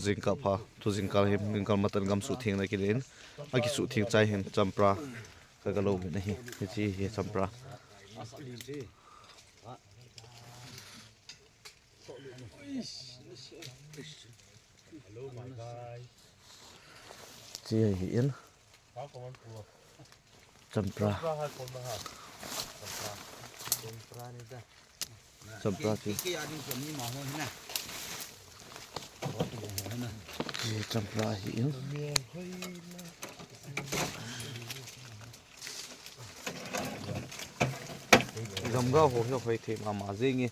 zingka pha tu zingkal hem zingkal matan gam su thing na ki len aki su thing chai hem champra ka galo me nahi chi he champra chi hi in champra champra chi champra hi in gamga ho ho khoi the ma zingi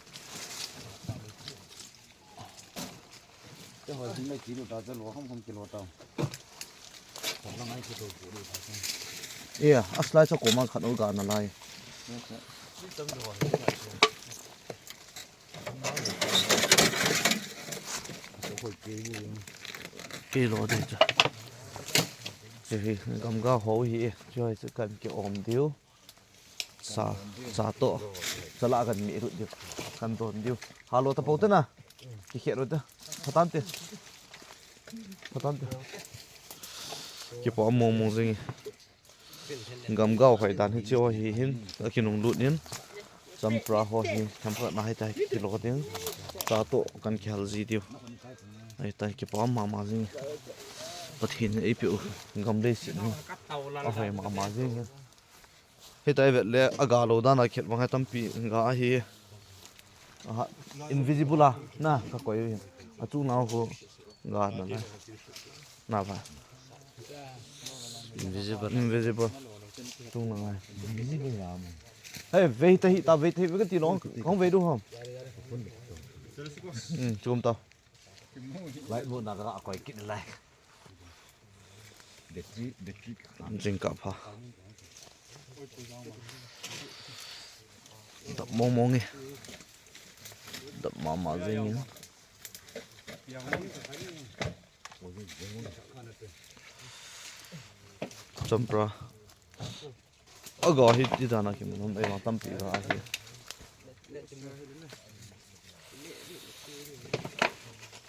cái hồi chúng này chỉ được tao lo không kilo tao còn là ngay cái đồ của đồ tao yeah aslai cho ko ma khan ul ga na lai kilo de cha chi gamga ho hi choi chu kan ki om diu sa to chala kan mi ru diu kan don diu halo ta pau ta na ki khe ru ta phatan te ki po mo mo zing gam gao khai dan hi cho hi hin ki nong lut nin champra ho hi champra na hai tai ki lo ding sa to kan ki hal ji diu ai tai ki po ma zing pathin ei pi gam le si ni a hai ma zing he tai vet le aga lo da na khet wang tampi ga hi invisible na ka koi a chu naw ho ga na ba invisible chu na ngai invisible là hey ve ta ve cái tí nó không về đúng không chùm tao lại một là gạ quay kịt lại để chi dinh cặp ha đập mong mong nghe đập mà dinh nhá champra aga hi ti dana ki mun ei ma tam pi ra hi